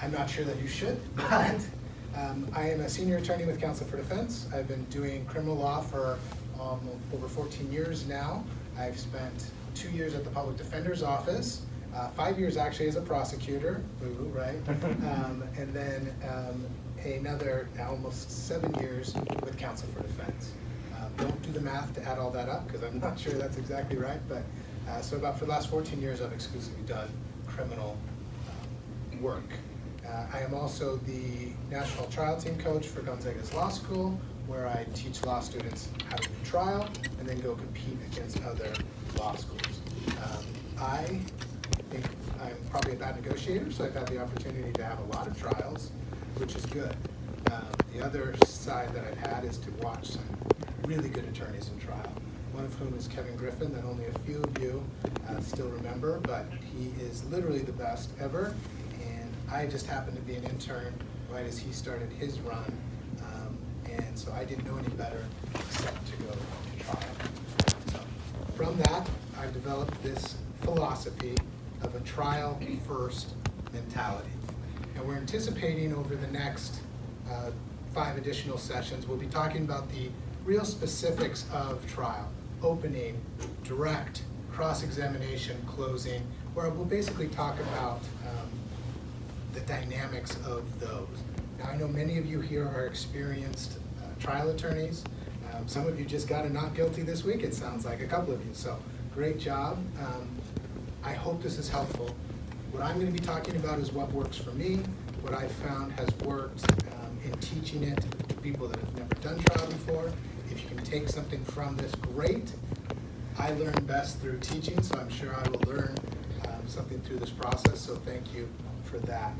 I'm not sure that you should, but I am a senior attorney with Counsel for Defense. I've been doing criminal law for over 14 years now. I've spent 2 years at the Public Defender's Office, 5 years actually as a prosecutor, boo, right? And then another almost 7 years with Counsel for Defense. Don't do the math to add all that up because I'm not sure that's exactly right, but so for the last 14 years I've exclusively done criminal work. I am also the national trial team coach for Gonzaga's Law School, where I teach law students how to do trial and then go compete against other law schools. I think I'm probably a bad negotiator, so I've had the opportunity to have a lot of trials, which is good. The other side that I've had is to watch some really good attorneys in trial, one of whom is Kevin Griffin, that only a few of you still remember, but he is literally the best ever. I just happened to be an intern right as he started his run, and so I didn't know any better except to go to trial. So from that, I've developed this philosophy of a trial-first mentality. And we're anticipating over the next 5 additional sessions, we'll be talking about the real specifics of trial: opening, direct, cross-examination, closing, where we'll basically talk about the dynamics of those. Now, I know many of you here are experienced trial attorneys. Some of you just got a not guilty this week, it sounds like, a couple of you, so great job. I hope this is helpful. What I'm going to be talking about is what works for me, what I've found has worked in teaching it to people that have never done trial before. If you can take something from this, great. I learn best through teaching, so I'm sure I will learn something through this process, so thank you for that.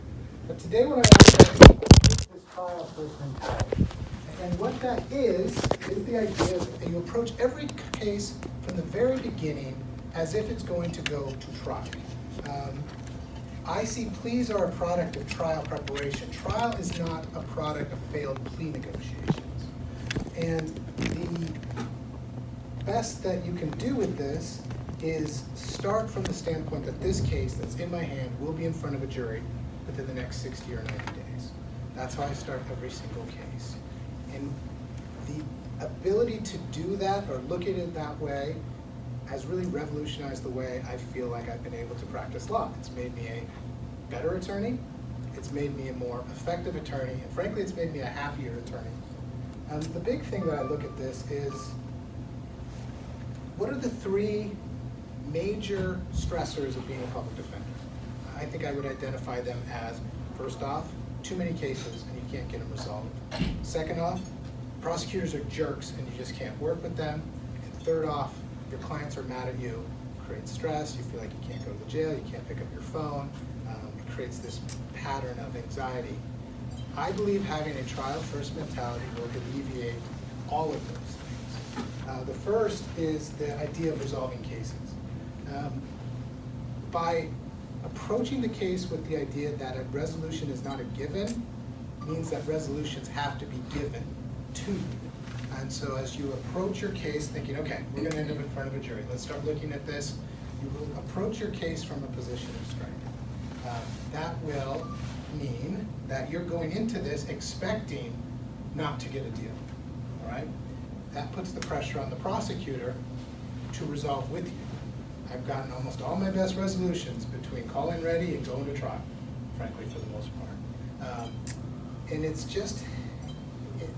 But today what I want to do is this trial first mentality. And what that is the idea that you approach every case from the very beginning as if it's going to go to trial. I see pleas are a product of trial preparation. Trial is not a product of failed plea negotiations. And the best that you can do with this is start from the standpoint that this case that's in my hand will be in front of a jury within the next 60 or 90 days. That's how I start every single case. And the ability to do that or look at it that way has really revolutionized the way I feel like I've been able to practice law. It's made me a better attorney, it's made me a more effective attorney, and frankly, it's made me a happier attorney. The big thing that I look at this is, what are the 3 major stressors of being a public defender? I think I would identify them as, first off, too many cases and you can't get them resolved. Second off, prosecutors are jerks and you just can't work with them. And third off, your clients are mad at you, it creates stress, you feel like you can't go to the jail, you can't pick up your phone, it creates this pattern of anxiety. I believe having a trial-first mentality will alleviate all of those things. The first is the idea of resolving cases. By approaching the case with the idea that a resolution is not a given, means that resolutions have to be given to you. And so as you approach your case thinking, okay, we're going to end up in front of a jury, let's start looking at this, you will approach your case from a position of strength. That will mean that you're going into this expecting not to get a deal, all right? That puts the pressure on the prosecutor to resolve with you. I've gotten almost all my best resolutions between calling ready and going to trial, frankly, for the most part. And it's just,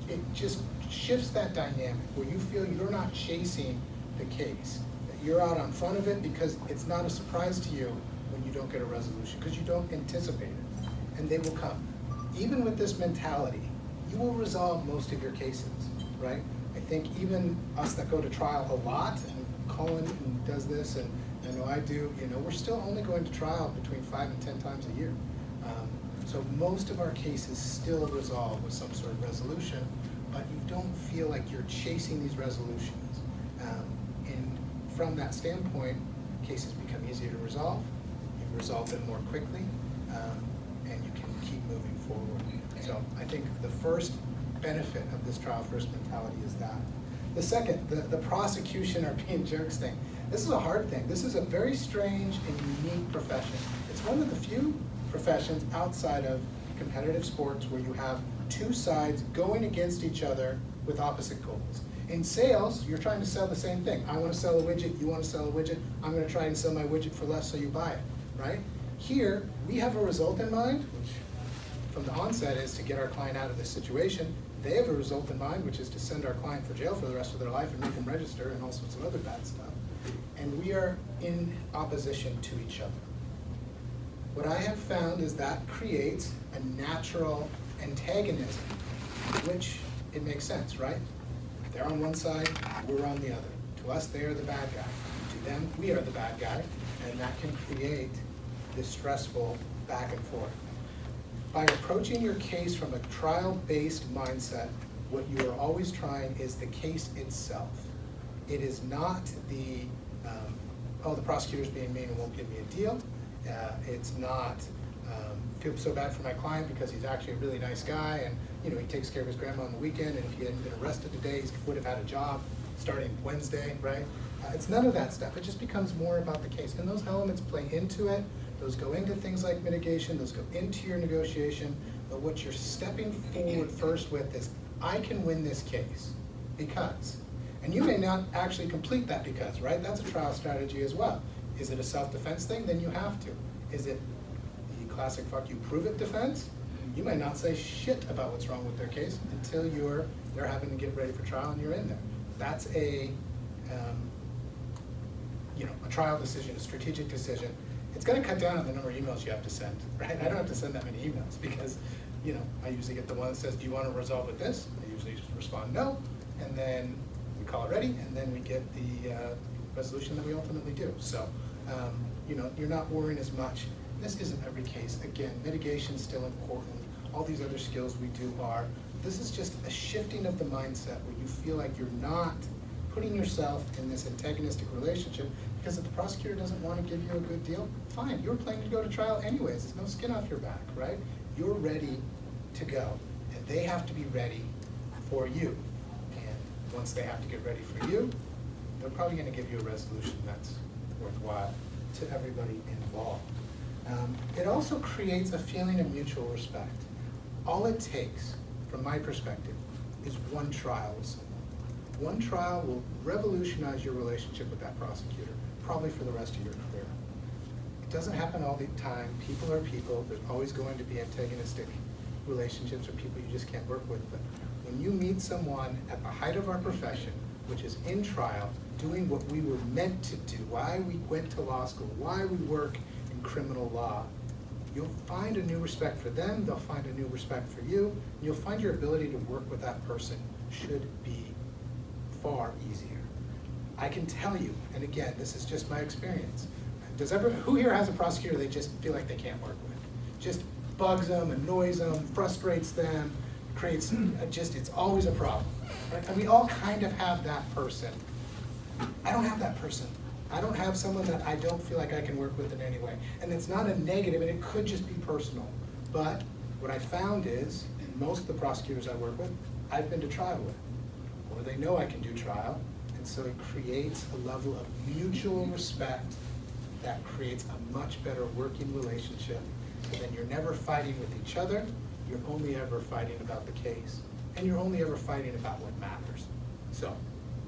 it just shifts that dynamic where you feel you're not chasing the case, that you're out on front of it because it's not a surprise to you when you don't get a resolution, because you don't anticipate it, and they will come. Even with this mentality, you will resolve most of your cases, right? I think even us that go to trial a lot, and Colin does this, and I know I do, we're still only going to trial between 5 and 10 times a year. So most of our cases still resolve with some sort of resolution, but you don't feel like you're chasing these resolutions. And from that standpoint, cases become easier to resolve. You resolve them more quickly, and you can keep moving forward. So I think the first benefit of this trial-first mentality is that. The second, the prosecution are being jerks thing. This is a hard thing. This is a very strange and unique profession. It's one of the few professions outside of competitive sports where you have two sides going against each other with opposite goals. In sales, you're trying to sell the same thing. I want to sell a widget, you want to sell a widget, I'm going to try and sell my widget for less so you buy it, right? Here, we have a result in mind, which from the onset is to get our client out of this situation. They have a result in mind, which is to send our client for jail for the rest of their life and make them register and all sorts of other bad stuff. And we are in opposition to each other. What I have found is that creates a natural antagonism, which it makes sense, right? They're on one side, we're on the other. To us, they are the bad guy. To them, we are the bad guy, and that can create this stressful back and forth. By approaching your case from a trial-based mindset, what you are always trying is the case itself. It is not the, oh, the prosecutor's being mean and won't give me a deal. It's not, feel so bad for my client because he's actually a really nice guy and he takes care of his grandma on the weekend, and if he hadn't been arrested today, he would have had a job starting Wednesday, right? It's none of that stuff. It just becomes more about the case. And those elements play into it. Those go into things like mitigation, those go into your negotiation, but what you're stepping forward first with is, I can win this case because, and you may not actually complete that because, right? That's a trial strategy as well. Is it a self-defense thing? Then you have to. Is it the classic fuck you prove it defense? You might not say shit about what's wrong with their case until they're having to get ready for trial and you're in there. That's a trial decision, a strategic decision. It's going to cut down on the number of emails you have to send, right? I don't have to send that many emails because, I usually get the one that says, do you want to resolve with this? I usually respond no, and then we call it ready, and then we get the resolution that we ultimately do. So, you're not worrying as much. This isn't every case. Again, mitigation's still important. All these other skills we do are. This is just a shifting of the mindset where you feel like you're not putting yourself in this antagonistic relationship, because if the prosecutor doesn't want to give you a good deal, fine, you're planning to go to trial anyways. There's no skin off your back, right? You're ready to go, and they have to be ready for you. And once they have to get ready for you, they're probably going to give you a resolution that's worthwhile to everybody involved. It also creates a feeling of mutual respect. All it takes, from my perspective, is one trial with someone. One trial will revolutionize your relationship with that prosecutor, probably for the rest of your career. It doesn't happen all the time. People are people. There's always going to be antagonistic relationships or people you just can't work with. But when you meet someone at the height of our profession, which is in trial, doing what we were meant to do, why we went to law school, why we work in criminal law, you'll find a new respect for them, they'll find a new respect for you, and you'll find your ability to work with that person should be far easier. I can tell you, and again, this is just my experience, who here has a prosecutor they just feel like they can't work with? Just bugs them, annoys them, frustrates them, creates, it's always a problem. Right? And we all kind of have that person. I don't have that person. I don't have someone that I don't feel like I can work with in any way. And it's not a negative, and it could just be personal. But what I found is, most of the prosecutors I work with, I've been to trial with. Or they know I can do trial, and so it creates a level of mutual respect that creates a much better working relationship. So then you're never fighting with each other, you're only ever fighting about the case, and you're only ever fighting about what matters. So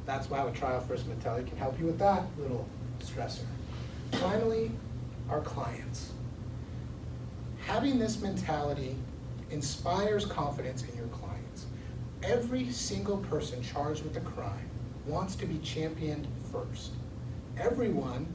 that's why a trial first mentality can help you with that little stressor. Finally, our clients. Having this mentality inspires confidence in your clients. Every single person charged with a crime wants to be championed first. Everyone,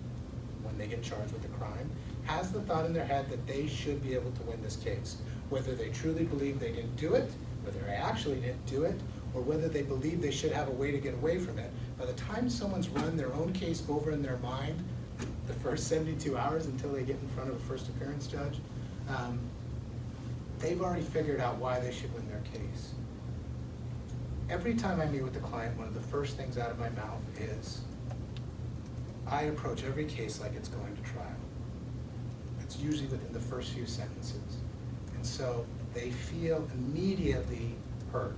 when they get charged with a crime, has the thought in their head that they should be able to win this case. Whether they truly believe they didn't do it, whether they actually didn't do it, or whether they believe they should have a way to get away from it. By the time someone's run their own case over in their mind, the first 72 hours until they get in front of a first appearance judge, they've already figured out why they should win their case. Every time I meet with the client, one of the first things out of my mouth is, I approach every case like it's going to trial. It's usually within the first few sentences. And so they feel immediately hurt.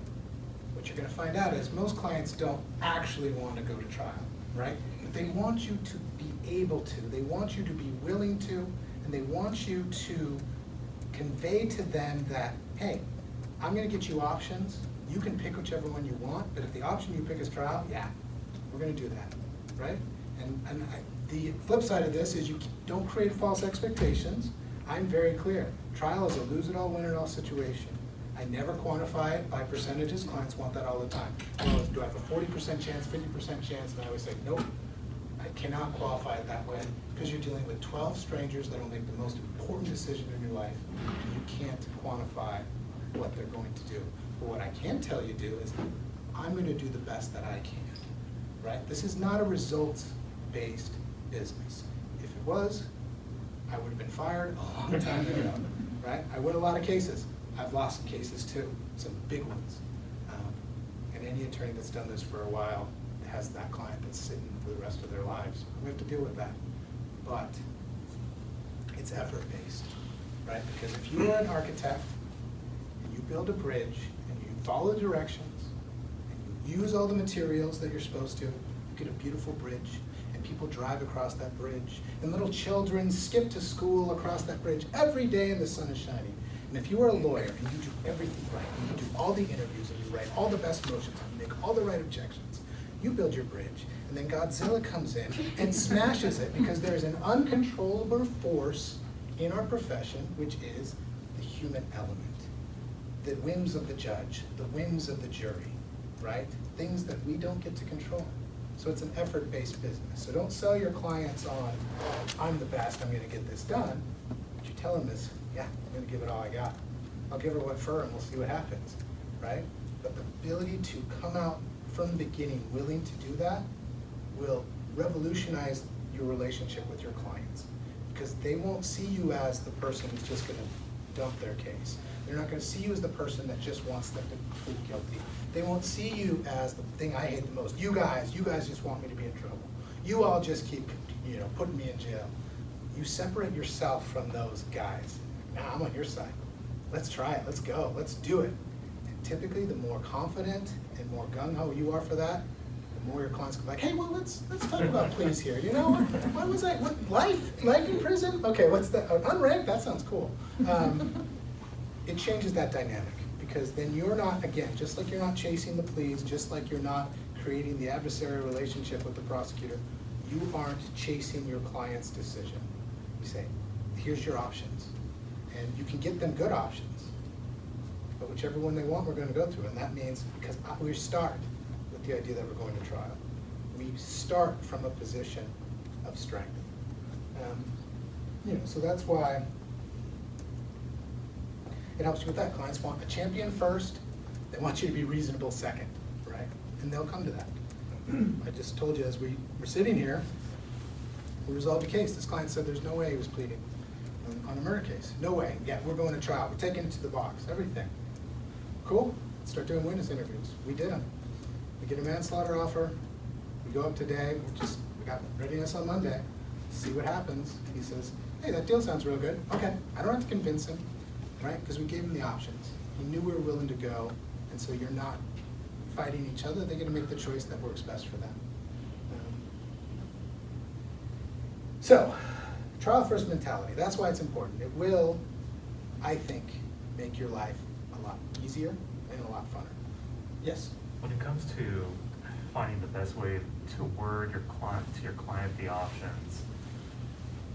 What you're going to find out is most clients don't actually want to go to trial, right? But they want you to be able to. They want you to be willing to, and they want you to convey to them that, hey, I'm gonna get you options, you can pick whichever one you want, but if the option you pick is trial, yeah, we're gonna do that, right? The flip side of this is you don't create false expectations. I'm very clear. Trial is a lose-it-all, win-it-all situation. I never quantify it by percentages. Clients want that all the time. Well, do I have a 40% chance, 50% chance? And I always say, nope, I cannot qualify it that way because you're dealing with 12 strangers that will make the most important decision in your life. And you can't quantify what they're going to do. But what I can tell you do is I'm going to do the best that I can, right? This is not a results-based business. If it was, I would have been fired a long time ago, right? I win a lot of cases. I've lost cases too, some big ones. And any attorney that's done this for a while has that client that's sitting for the rest of their lives. We have to deal with that. But it's effort-based, right? Because if you are an architect and you build a bridge and you follow directions and you use all the materials that you're supposed to, you get a beautiful bridge. And people drive across that bridge, and little children skip to school across that bridge every day and the sun is shining. And if you are a lawyer and you do everything right, and you do all the interviews and you write all the best motions and you make all the right objections, you build your bridge, and then Godzilla comes in and smashes it because there's an uncontrollable force in our profession, which is the human element. The whims of the judge, the whims of the jury, right? Things that we don't get to control. So it's an effort-based business. So don't sell your clients on, I'm the best, I'm gonna get this done. What you tell them is, yeah, I'm gonna give it all I got. I'll give her what for and we'll see what happens, right? But the ability to come out from the beginning willing to do that will revolutionize your relationship with your clients because they won't see you as the person who's just gonna dump their case. They're not gonna see you as the person that just wants them to plead guilty. They won't see you as the thing I hate the most. You guys just want me to be in trouble. You all just keep, putting me in jail. You separate yourself from those guys. Nah, I'm on your side. Let's try it, let's go, let's do it. And typically the more confident and more gung-ho you are for that, the more your clients go like, hey, well, let's talk about pleas here. You know, what was I, life in prison? Okay, what's that, unranked? That sounds cool. It changes that dynamic because then you're not, again, just like you're not chasing the pleas, just like you're not creating the adversarial relationship with the prosecutor, you aren't chasing your client's decision. You say, here's your options. And you can get them good options, but whichever one they want, we're going to go through. And that means, because we start with the idea that we're going to trial. We start from a position of strength. So that's why it helps you with that. Clients want a champion first, they want you to be reasonable second, right? And they'll come to that. I just told you as we were sitting here, we resolved a case. This client said there's no way he was pleading on a murder case. No way. Yeah, we're going to trial. We're taking it to the box, everything. Cool, let's start doing witness interviews. We did them. We get a manslaughter offer. We go up today, we got readiness on Monday. See what happens. He says, hey, that deal sounds real good. Okay, I don't have to convince him. Right? Because we gave them the options. He knew we were willing to go, and so you're not fighting each other. They're going to make the choice that works best for them. So, trial first mentality. That's why it's important. It will, I think, make your life a lot easier and a lot funner. Yes? When it comes to finding the best way to word your client the options,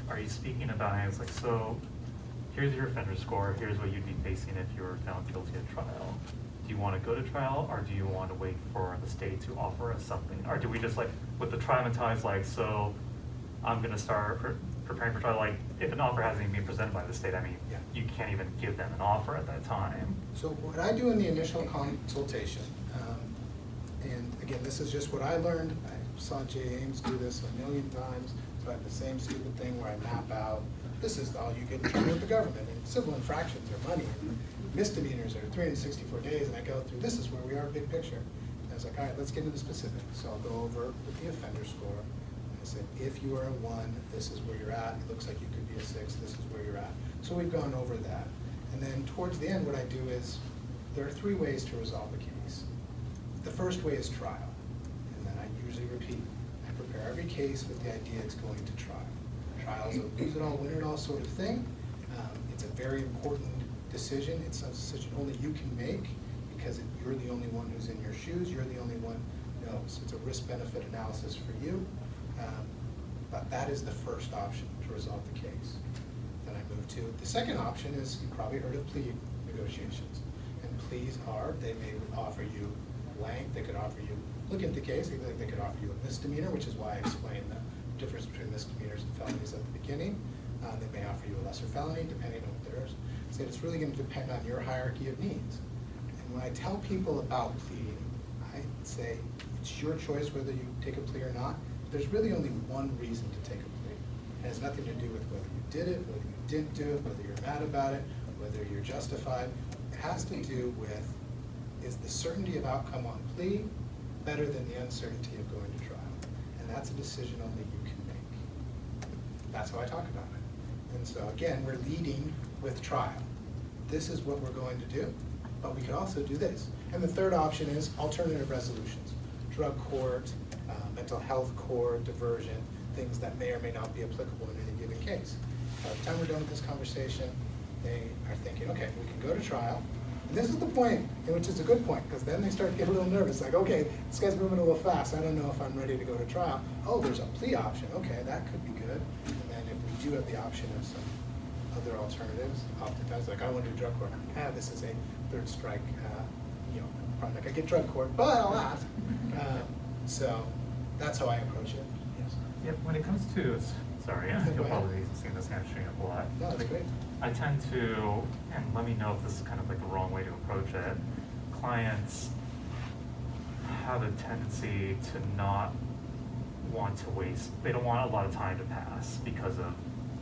are you speaking about it's like, so here's your offender score, here's what you'd be facing if you were found guilty at trial. Do you want to go to trial, or do you want to wait for the state to offer us something? Or do we just with the trial mentality, so I'm going to start preparing for trial, if an offer hasn't even been presented by the state, Yeah. You can't even give them an offer at that time. So what I do in the initial consultation, and again, this is just what I learned. I saw Jay Ames do this a million times, so I have the same stupid thing where I map out, this is all you get in trouble with the government, and civil infractions are money, and misdemeanors are 364 days, and I go through, this is where we are, big picture. And I was like, all right, let's get into the specifics. So I'll go over with the offender score. I said, if you are a 1, this is where you're at. It looks like you could be a 6, this is where you're at. So we've gone over that. And then towards the end, what I do is, there are 3 ways to resolve a case. The first way is trial. And then I usually repeat, I prepare every case with the idea it's going to trial. Trial is a lose it all, win it all sort of thing. It's a very important decision. It's a decision only you can make because you're the only one who's in your shoes. You're the only one who knows. It's a risk-benefit analysis for you. But that is the first option to resolve the case. Then I move to the second option is, you probably heard of plea negotiations. And pleas are, they may offer you length, they could offer you, look into the case, they could offer you a misdemeanor, which is why I explained the difference between misdemeanors and felonies at the beginning. They may offer you a lesser felony, depending on what theirs. So it's really going to depend on your hierarchy of needs. And when I tell people about pleading, I say it's your choice whether you take a plea or not. There's really only one reason to take a plea. It has nothing to do with whether you did it, whether you didn't do it, whether you're mad about it, whether you're justified. It has to do with, is the certainty of outcome on plea better than the uncertainty of going to trial? And that's a decision only you can make. That's how I talk about it. And so again, we're leading with trial. This is what we're going to do, but we could also do this. And the third option is alternative resolutions. Drug court, mental health court, diversion, things that may or may not be applicable in any given case. By the time we're done with this conversation, they are thinking, okay, we can go to trial. And this is the point, which is a good point, because then they start to get a little nervous, like, okay, this guy's moving a little fast, I don't know if I'm ready to go to trial. Oh, there's a plea option, okay, that could be good. And then if we do have the option of some other alternatives, oftentimes, like, I want to do drug court, this is a third strike, probably not gonna get drug court, but I'll ask. So that's how I approach it. Yes. Yep, when it comes to, sorry, you'll probably see this kind of showing up a lot. No, that's great. I tend to, and let me know if this is kind of like the wrong way to approach it, clients have a tendency to not want to waste, they don't want a lot of time to pass because of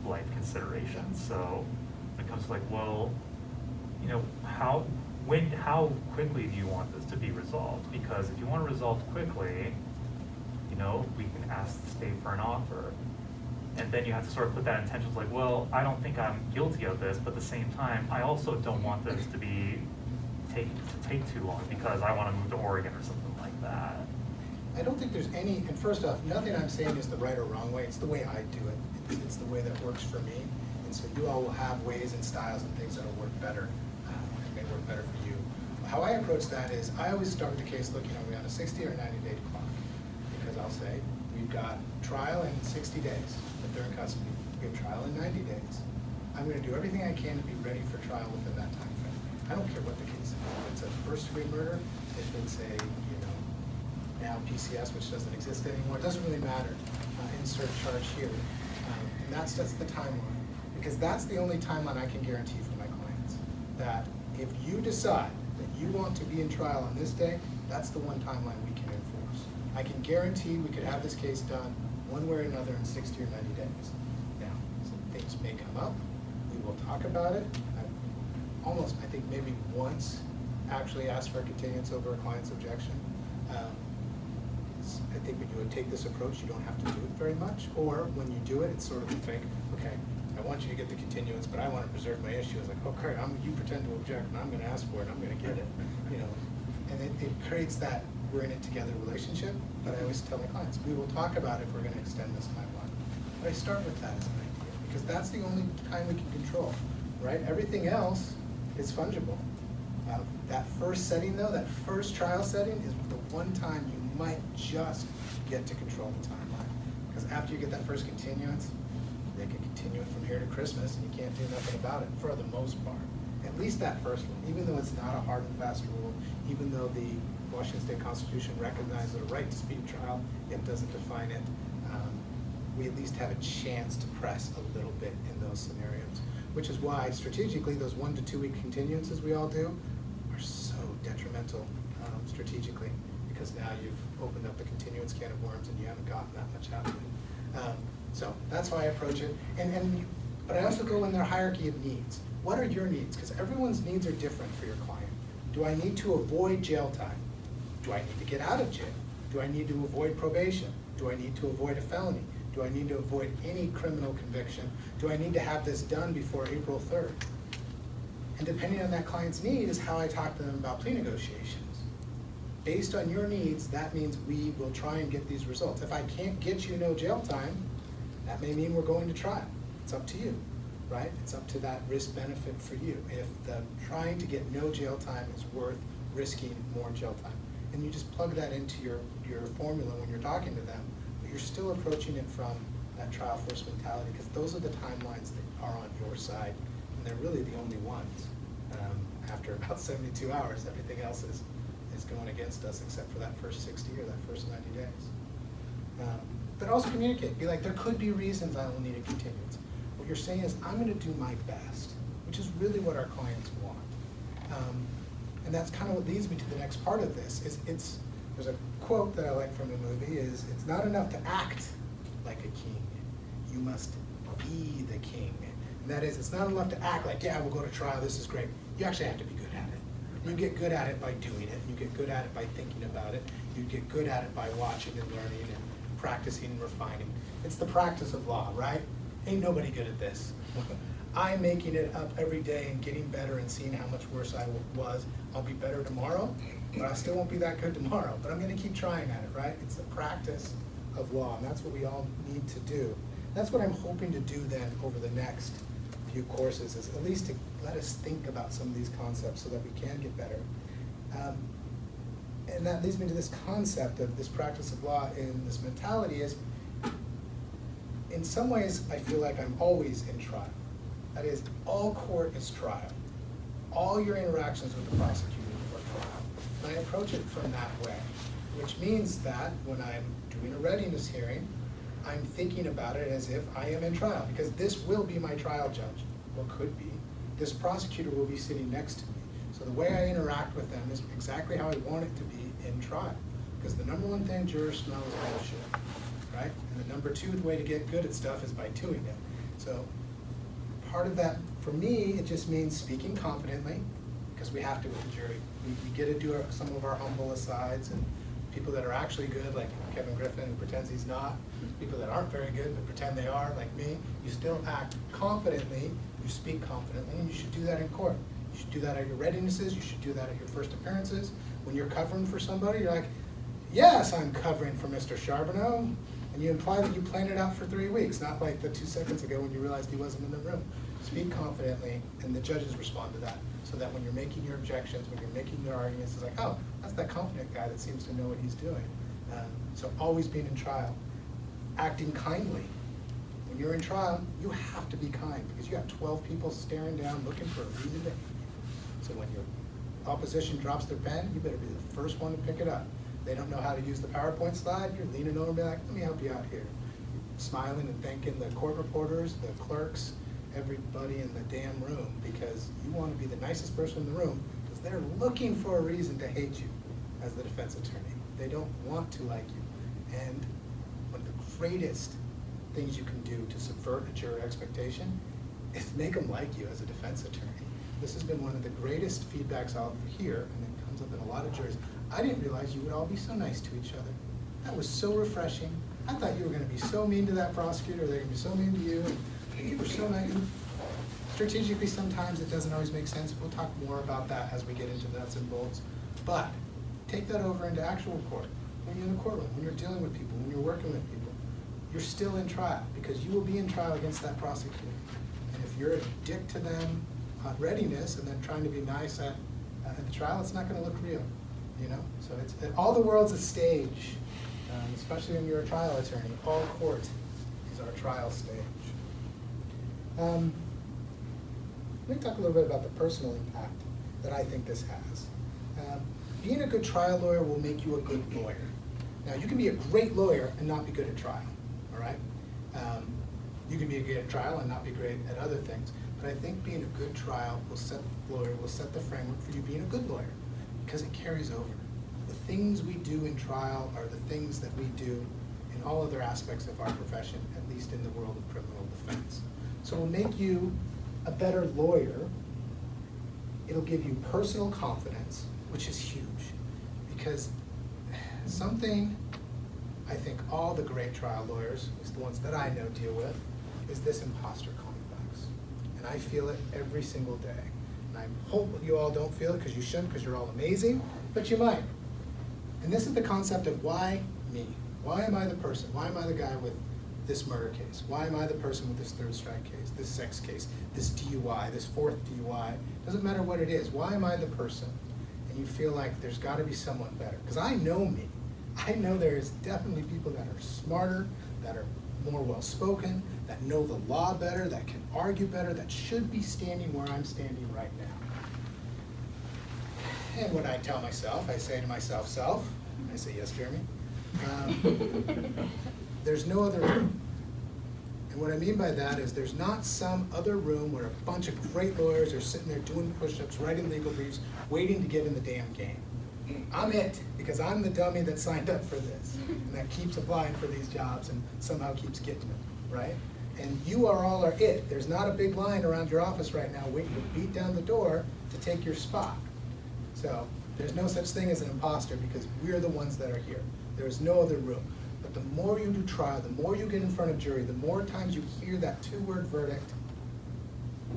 life considerations. So when it comes to like, well, how quickly do you want this to be resolved? Because if you want it resolved quickly, we can ask the state for an offer. And then you have to sort of put that intention, like, well, I don't think I'm guilty of this, but at the same time, I also don't want this to take too long because I want to move to Oregon or something like that. I don't think there's any, and first off, nothing I'm saying is the right or wrong way. It's the way I do it. It's the way that works for me. And so you all will have ways and styles and things that will work better and may work better for you. How I approach that is I always start the case looking, are we on a 60 or 90-day clock? Because I'll say, we've got trial in 60 days if they're in custody. We have trial in 90 days. I'm going to do everything I can to be ready for trial within that time frame. I don't care what the case is. If it's a first-degree murder, if it's a, now PCS, which doesn't exist anymore, it doesn't really matter. Insert charge here. And that's the timeline. Because that's the only timeline I can guarantee for my clients. That if you decide that you want to be in trial on this day, that's the one timeline we can enforce. I can guarantee we could have this case done one way or another in 60 or 90 days. Now, some things may come up. We will talk about it. I think maybe once actually asked for a continuance over a client's objection. I think when you would take this approach, you don't have to do it very much. Or when you do it, it's sort of a thing, okay, I want you to get the continuance, but I want to preserve my issue. It's like, okay, you pretend to object, and I'm going to ask for it, and I'm going to get it. And it creates that we're in it together relationship. But I always tell my clients, we will talk about if we're going to extend this timeline. But I start with that as an idea, because that's the only time we can control, right? Everything else is fungible. That first setting, though, that first trial setting is the one time you might just get to control the timeline. Because after you get that first continuance, they can continue it from here to Christmas, and you can't do nothing about it for the most part. At least that first one, even though it's not a hard and fast rule, even though the Washington State Constitution recognizes a right to speedy trial, yet doesn't define it, we at least have a chance to press a little bit in those scenarios. Which is why, strategically, those 1 to 2 week continuances we all do are so detrimental strategically, because now you've opened up the continuance can of worms and you haven't gotten that much out of it. So that's how I approach it. But I also go in their hierarchy of needs. What are your needs? Because everyone's needs are different for your client. Do I need to avoid jail time? Do I need to get out of jail? Do I need to avoid probation? Do I need to avoid a felony? Do I need to avoid any criminal conviction? Do I need to have this done before April 3rd? And depending on that client's need is how I talk to them about plea negotiations. Based on your needs, that means we will try and get these results. If I can't get you no jail time, that may mean we're going to trial. It's up to you. right? It's up to that risk benefit for you. If the trying to get no jail time is worth risking more jail time, and you just plug that into your formula when you're talking to them, but you're still approaching it from that trial first mentality, because those are the timelines that are on your side, and they're really the only ones. After about 72 hours, everything else is going against us except for that first 60 or that first 90 days. But also communicate. Be like, there could be reasons I will need a continuance. What you're saying is, I'm going to do my best, which is really what our clients want. And that's kind of what leads me to the next part of this. There's a quote that I like from a movie, is it's not enough to act like a king. You must be the king. And that is, it's not enough to act like, yeah, we'll go to trial, this is great. You actually have to be good at it. You get good at it by doing it. You get good at it by thinking about it. You get good at it by watching and learning and practicing and refining. It's the practice of law, right? Ain't nobody good at this. I'm making it up every day and getting better and seeing how much worse I was. I'll be better tomorrow, but I still won't be that good tomorrow. But I'm going to keep trying at it, right? It's the practice of law, and that's what we all need to do. That's what I'm hoping to do then over the next few courses, is at least to let us think about some of these concepts so that we can get better. And that leads me to this concept of this practice of law, and this mentality is, in some ways, I feel like I'm always in trial. That is, all court is trial. All your interactions with the prosecutor are trial. And I approach it from that way, which means that when I'm doing a readiness hearing, I'm thinking about it as if I am in trial, because this will be my trial judge, or could be. This prosecutor will be sitting next to me. So the way I interact with them is exactly how I want it to be in trial. Because the number one thing jurors smell is bullshit, right? And the number two way to get good at stuff is by doing it. So part of that, for me, it just means speaking confidently, because we have to with the jury. We get to do some of our humble asides, and people that are actually good, like Kevin Griffin, who pretends he's not, people that aren't very good but pretend they are, like me, you still act confidently, you speak confidently, and you should do that in court. You should do that at your readinesses, you should do that at your first appearances. When you're covering for somebody, you're like, yes, I'm covering for Mr. Charbonneau, and you imply that you planned it out for 3 weeks, not like the 2 seconds ago when you realized he wasn't in the room. Speak confidently, and the judges respond to that, so that when you're making your objections, when you're making your arguments, it's like, oh, that's that confident guy that seems to know what he's doing. So always being in trial. Acting kindly. When you're in trial, you have to be kind, because you have 12 people staring down looking for a reason to hate you. So when your opposition drops their pen, you better be the first one to pick it up. They don't know how to use the PowerPoint slide, you're leaning over and be like, let me help you out here. Smiling and thanking the court reporters, the clerks, everybody in the damn room, because you want to be the nicest person in the room, because they're looking for a reason to hate you as the defense attorney. They don't want to like you. And one of the greatest things you can do to subvert a juror expectation is make them like you as a defense attorney. This has been one of the greatest feedbacks I'll hear, and it comes up in a lot of juries. I didn't realize you would all be so nice to each other. That was so refreshing. I thought you were going to be so mean to that prosecutor, they're going to be so mean to you, and you were so nice. Strategically, sometimes it doesn't always make sense. We'll talk more about that as we get into nuts and bolts. But take that over into actual court. When you're in the courtroom, when you're dealing with people, when you're working with people, you're still in trial, because you will be in trial against that prosecutor. And if you're a dick to them on readiness and then trying to be nice at the trial, it's not going to look real, you know? So all the world's a stage, especially when you're a trial attorney. All court is our trial stage. Let me talk a little bit about the personal impact that I think this has. Being a good trial lawyer will make you a good lawyer. Now, you can be a great lawyer and not be good at trial, all right? You can be a good at trial and not be great at other things. But I think being a good trial will set the framework for you being a good lawyer, because it carries over. The things we do in trial are the things that we do in all other aspects of our profession, at least in the world of criminal defense. So it will make you a better lawyer. It'll give you personal confidence, which is huge, because something I think all the great trial lawyers, at least the ones that I know, deal with, is this imposter complex. And I feel it every single day. And I hope you all don't feel it, because you shouldn't, because you're all amazing, but you might. And this is the concept of why me? Why am I the person? Why am I the guy with this murder case? Why am I the person with this third strike case, this sex case, this DUI, this fourth DUI? Doesn't matter what it is. Why am I the person? And you feel like there's got to be someone better. Because I know me. I know there's definitely people that are smarter, that are more well-spoken, that know the law better, that can argue better, that should be standing where I'm standing right now. And what I tell myself, I say to myself, self, I say, yes, Jeremy, there's no other room. And what I mean by that is there's not some other room where a bunch of great lawyers are sitting there doing push-ups, writing legal briefs, waiting to get in the damn game. I'm it, because I'm the dummy that signed up for this, and that keeps applying for these jobs and somehow keeps getting them, right? And you are all are it. There's not a big line around your office right now waiting to beat down the door to take your spot. So there's no such thing as an imposter because we're the ones that are here. There is no other room. But the more you do trial, the more you get in front of jury, the more times you hear that two-word verdict,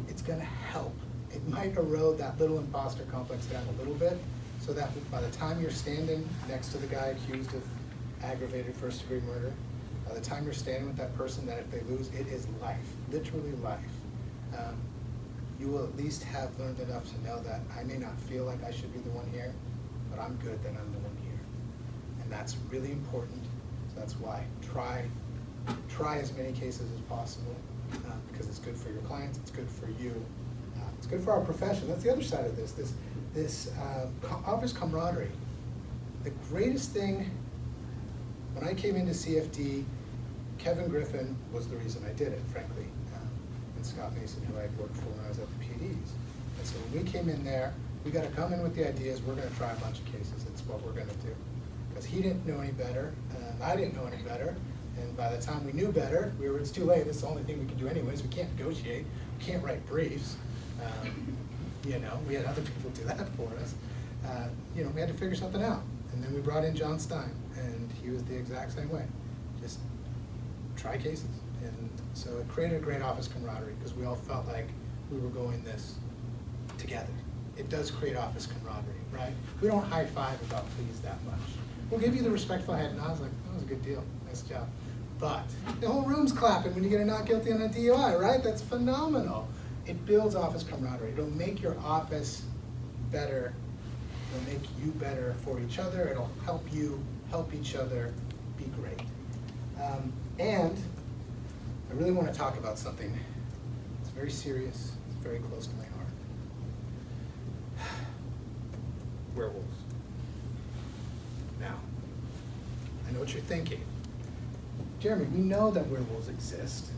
it's gonna help. It might erode that little imposter complex down a little bit, so that by the time you're standing next to the guy accused of aggravated first-degree murder, by the time you're standing with that person, that if they lose, it is life, literally life. You will at least have learned enough to know that I may not feel like I should be the one here, but I'm good that I'm the one here. And that's really important. So that's why try as many cases as possible, because it's good for your clients, it's good for you, it's good for our profession. That's the other side of this office camaraderie. The greatest thing, when I came into CFD, Kevin Griffin was the reason I did it, frankly, and Scott Mason, who I had worked for when I was at the PDs. And so when we came in there, we got to come in with the ideas, we're going to try a bunch of cases, it's what we're going to do. Because he didn't know any better, and I didn't know any better, and by the time we knew better, it's too late, it's the only thing we can do anyways, we can't negotiate, we can't write briefs. You know, we had other people do that for us. You know, we had to figure something out. And then we brought in John Stein, and he was the exact same way. Just try cases. And so it created a great office camaraderie because we all felt like we were going this together. It does create office camaraderie, right? We don't high-five about pleas that much. We'll give you the respectful head nods, like, that was a good deal, nice job. But the whole room's clapping when you get a not guilty on a DUI, right? That's phenomenal. It builds office camaraderie. It'll make your office better. It'll make you better for each other. It'll help you help each other be great. And I really want to talk about something. It's very serious. It's very close to my heart. Werewolves. Now, I know what you're thinking. Jeremy, we know that werewolves exist,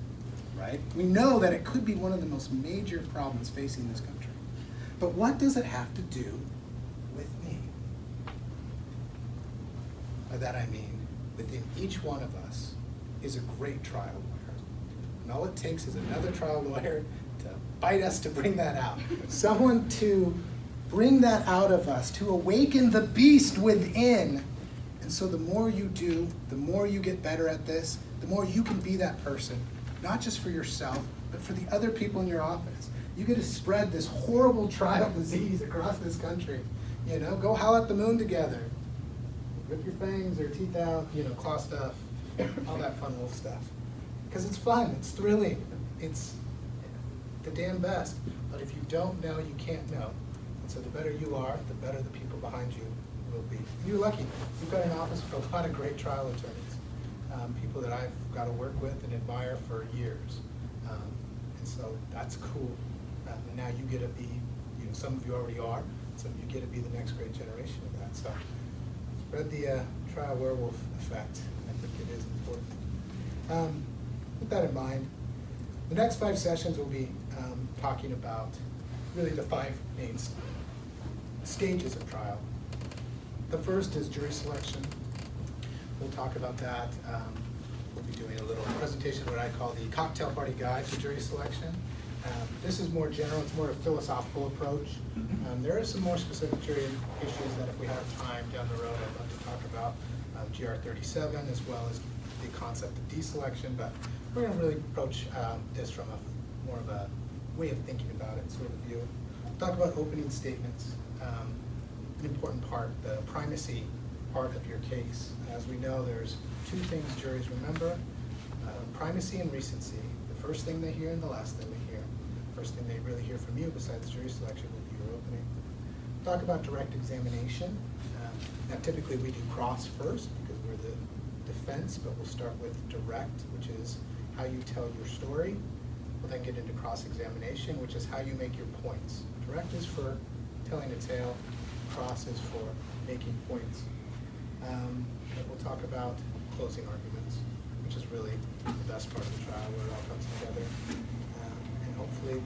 right? We know that it could be one of the most major problems facing this country. But what does it have to do with me? By that I mean, within each one of us is a great trial lawyer. And all it takes is another trial lawyer to bite us to bring that out. Someone to bring that out of us, to awaken the beast within. And so the more you do, the more you get better at this, the more you can be that person, not just for yourself, but for the other people in your office. You get to spread this horrible trial disease across this country. You know, go howl at the moon together. Rip your fangs or teeth out, you know, claw stuff, all that fun wolf stuff. Because it's fun, it's thrilling, it's the damn best. But if you don't know, you can't know. And so the better you are, the better the people behind you will be. You're lucky. You've got an office with a lot of great trial attorneys. People that I've got to work with and admire for years. And so that's cool. And now you get to be, you know, some of you already are, some of you get to be the next great generation of that. So spread the trial werewolf effect. I think it is important. With that in mind, the next 5 sessions will be talking about really the 5 main stages of trial. The first is jury selection. We'll talk about that. We'll be doing a little presentation of what I call the cocktail party guide to jury selection. This is more general, it's more a philosophical approach. There are some more specific jury issues that if we have time down the road, I'd love to talk about. GR 37 as well as the concept of deselection, but we're going to really approach this from a more of a way of thinking about it sort of view. We'll talk about opening statements, an important part, the primacy part of your case. As we know, there's 2 things juries remember. Primacy and recency. The first thing they hear and the last thing they hear. First thing they really hear from you besides jury selection will be your opening. Talk about direct examination. Now typically we do cross first because we're the defense, but we'll start with direct, which is how you tell your story. We'll then get into cross-examination, which is how you make your points. Direct is for telling a tale, cross is for making points. But we'll talk about closing arguments, which is really the best part of the trial where it all comes together. And hopefully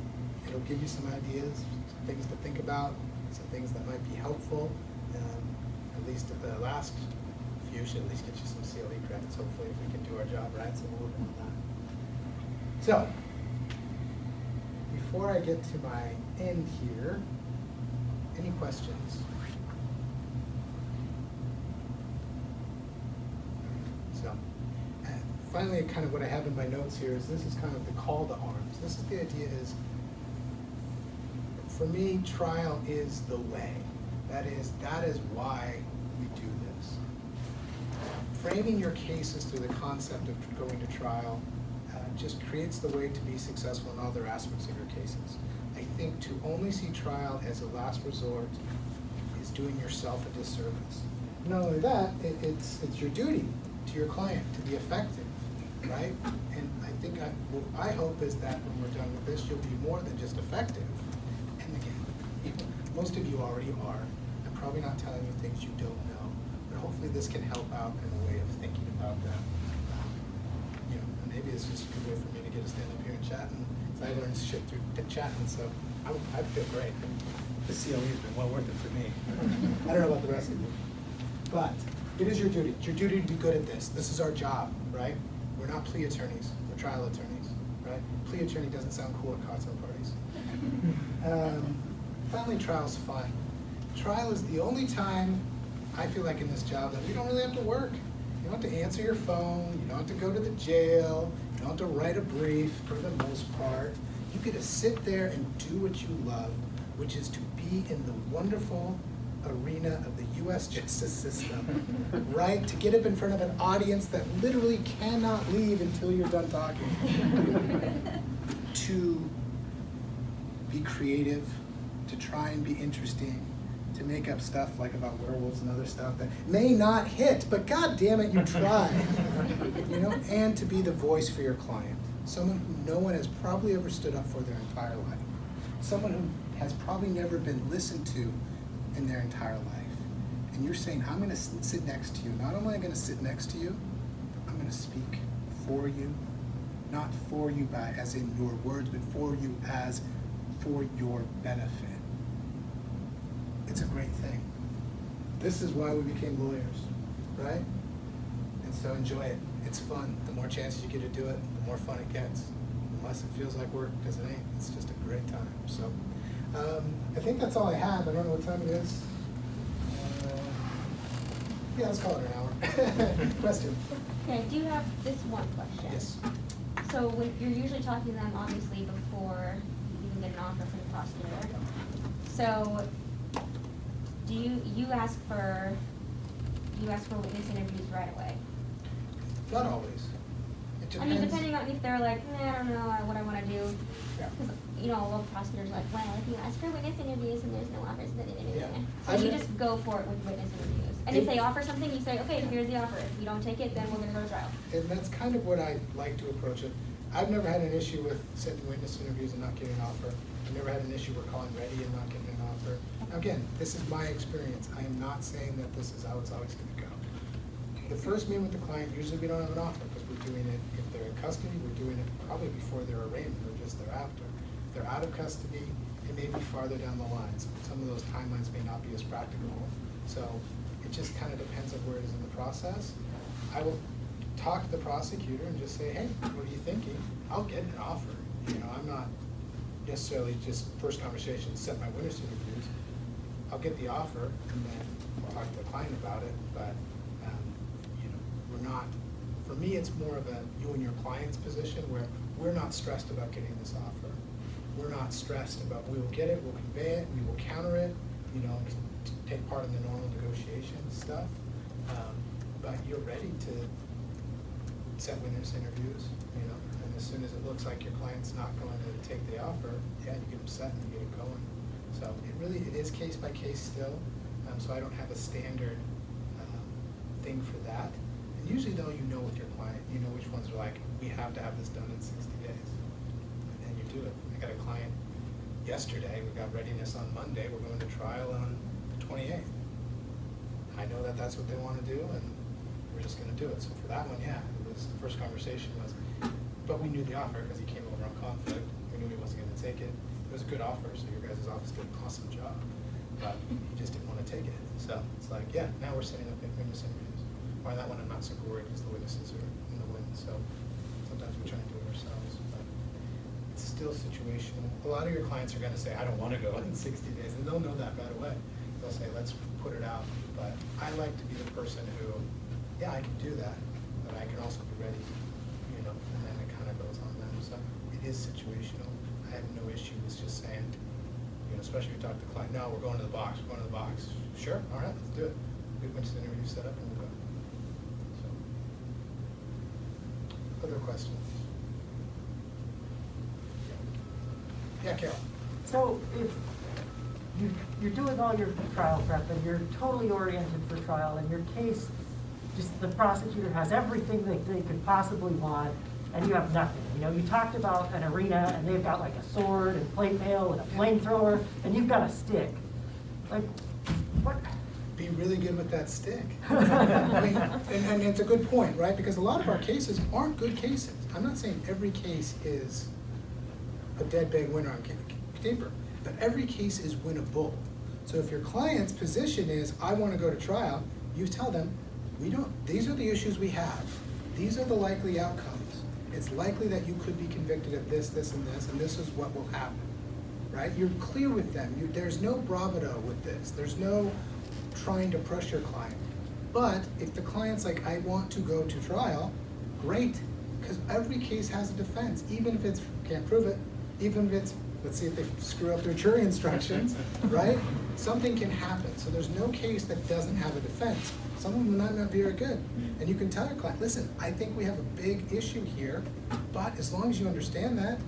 it'll give you some ideas, some things to think about, some things that might be helpful. At least at the last few should at least get you some CLE credits, hopefully, if we can do our job right, so we're working on that. So, before I get to my end here, any questions? So, finally, kind of what I have in my notes here is this is kind of the call to arms. This is the idea is, for me, trial is the way. That is why we do this. Framing your cases through the concept of going to trial just creates the way to be successful in other aspects of your cases. I think to only see trial as a last resort is doing yourself a disservice. Not only that, it's your duty to your client to be effective, right? And I think what I hope is that when we're done with this, you'll be more than just effective. And again, most of you already are. I'm probably not telling you things you don't know, but hopefully this can help out in a way of thinking about that. Maybe it's just a good way for me to get to stand up here and chat, and I learned shit through chatting, so I feel great. The CLE has been well worth it for me. I don't know about the rest of you, but it is your duty. It's your duty to be good at this. This is our job, right? We're not plea attorneys. We're trial attorneys, right? Plea attorney doesn't sound cool at cocktail parties. Finally, trial's fun. Trial is the only time I feel like in this job that we don't really have to work. You don't have to answer your phone, you don't have to go to the jail, you don't have to write a brief for the most part. You get to sit there and do what you love, which is to be in the wonderful arena of the US justice system, right? To get up in front of an audience that literally cannot leave until you're done talking. To be creative, to try and be interesting, to make up stuff like about werewolves and other stuff that may not hit, but god damn it, you tried. And to be the voice for your client. Someone who no one has probably ever stood up for their entire life. Someone who has probably never been listened to in their entire life. And you're saying, I'm gonna sit next to you. Not only am I gonna sit next to you, I'm gonna speak for you. Not for you by as in your words, but for you as for your benefit. It's a great thing. This is why we became lawyers, right? And so enjoy it. It's fun. The more chances you get to do it, the more fun it gets. Unless it feels like work, because it ain't. It's just a great time. So I think that's all I have. I don't know what time it is. Yeah, let's call it an hour. Question? Okay, I do have this one question. Yes. So when you're usually talking to them, obviously, before you even get an offer from the prosecutor. So do you ask for witness interviews right away? Not always. It depends. I mean, depending on if they're like, I don't know what I want to do. Yeah. Because, a lot of prosecutors are like, well, if you ask for witness interviews and there's no offers, then Yeah. So you just go for it with witness interviews. And if they offer something, you say, okay, here's the offer. If you don't take it, then we're going to go to trial. And that's kind of what I like to approach it. I've never had an issue with sending witness interviews and not getting an offer. I've never had an issue with calling ready and not getting an offer. Now, again, this is my experience. I am not saying that this is how it's always going to go. The first meeting with the client, usually we don't have an offer because we're doing it, if they're in custody, we're doing it probably before they're arraigned or just thereafter. If they're out of custody, it may be farther down the line. Some of those timelines may not be as practicable. So it just kind of depends on where it is in the process. I will talk to the prosecutor and just say, hey, what are you thinking? I'll get an offer. I'm not necessarily just first conversation, set my witness interviews. I'll get the offer and then I'll talk to the client about it, but we're not, for me, it's more of a you and your client's position where we're not stressed about getting this offer. We're not stressed about, we will get it, we'll convey it, we will counter it, take part in the normal negotiation stuff. But you're ready set winners interviews, you know, and as soon as it looks like your client's not going to take the offer, yeah, you get them set and you get it going. So it is case by case still, so I don't have a standard thing for that. And usually though, you know with your client, you know which ones are like, we have to have this done in 60 days. And you do it. I got a client yesterday, we got readiness on Monday, we're going to trial on the 28th. I know that that's what they want to do, and we're just going to do it. So for that one, yeah, it was, the first conversation was, but we knew the offer because he came over on conflict. We knew he wasn't going to take it. It was a good offer, so your guys' office did an awesome job, but he just didn't want to take it. So it's like, yeah, now we're setting up witness interviews. Or that one I'm not so worried because the witnesses are in the wind, so sometimes we try and do it ourselves, but it's still situational. A lot of your clients are going to say, I don't want to go in 60 days, and they'll know that right away. They'll say, let's put it out. But I like to be the person who, yeah, I can do that, but I can also be ready, you know, and then it kind of goes on them. So it is situational. I have no issue with just saying, you know, especially if you talk to the client, no, we're going to the box, we're going to the box. Sure, all right, let's do it. We have a bunch of interviews set up and we'll go. So, other questions? Yeah, Carol. So if you're doing all your trial prep and you're totally oriented for trial and your case, just the prosecutor has everything that they could possibly want and you have nothing. You know, you talked about an arena and they've got like a sword and plate mail and a flamethrower and you've got a stick. Like, what? Be really good with that stick. I mean, and it's a good point, right? Because a lot of our cases aren't good cases. I'm not saying every case is a dead bang winner on paper, but every case is winnable. So if your client's position is, I want to go to trial, you tell them, these are the issues we have. These are the likely outcomes. It's likely that you could be convicted of this, this, and this is what will happen, right? You're clear with them. There's no bravado with this. There's no trying to pressure your client. But if the client's like, I want to go to trial, great, because every case has a defense, even if it's, can't prove it, even if it's, let's see if they screw up their jury instructions, right? Something can happen. So there's no case that doesn't have a defense. Some of them might not be very good. And you can tell your client, listen, I think we have a big issue here, but as long as you understand that,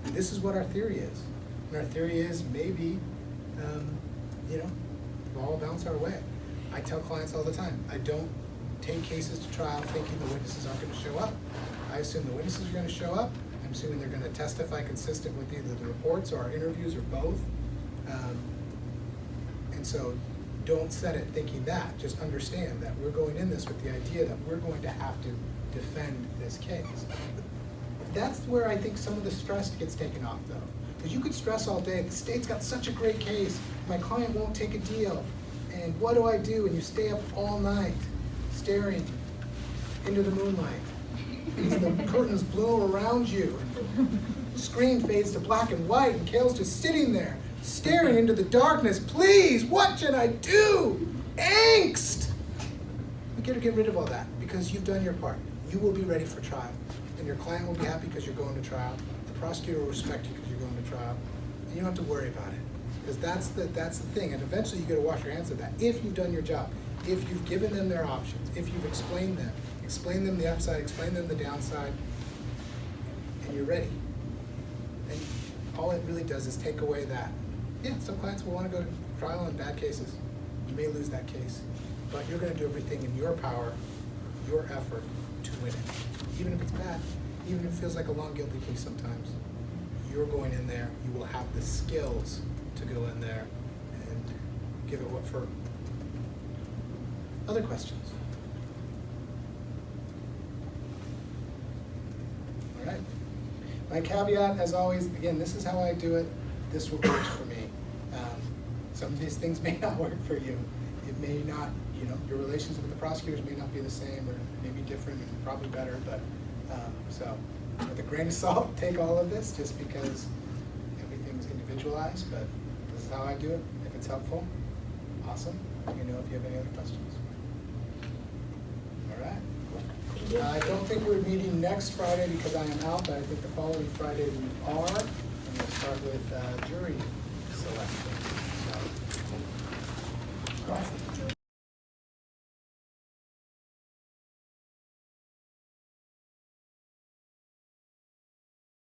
this is what our theory is. And our theory is maybe, you know, all bounce our way. I tell clients all the time, I don't take cases to trial thinking the witnesses aren't going to show up. I assume the witnesses are going to show up. I'm assuming they're going to testify consistent with either the reports or our interviews or both. And so don't set it thinking that. Just understand that we're going in this with the idea that we're going to have to defend this case. That's where I think some of the stress gets taken off, though. Because you could stress all day, the state's got such a great case, my client won't take a deal, and what do I do? And you stay up all night staring into the moonlight. As the curtains blow around you, the screen fades to black and white, and Kale's just sitting there, staring into the darkness. Please, what should I do? Angst! You gotta get rid of all that, because you've done your part. You will be ready for trial, and your client will be happy because you're going to trial. The prosecutor will respect you because you're going to trial, and you don't have to worry about it, because that's the thing. And eventually you gotta wash your hands of that. If you've done your job, if you've given them their options, if you've explained them the upside, explain them the downside, and you're ready. And all it really does is take away that. Yeah, some clients will want to go to trial on bad cases. You may lose that case, but you're going to do everything in your power, your effort to win it. Even if it's bad, even if it feels like a long guilty case sometimes, you're going in there, you will have the skills to go in there and give it what for. Other questions? All right. My caveat, as always, again, this is how I do it. This what works for me. Some of these things may not work for you. It may not, you know, your relations with the prosecutors may not be the same, or maybe different, and probably better. But so, with a grain of salt, take all of this, just because everything's individualized. But this is how I do it. If it's helpful, awesome. Let me know if you have any other questions. All right. I don't think we're meeting next Friday because I am out, but I think the following Friday we are. And we'll start with jury selection.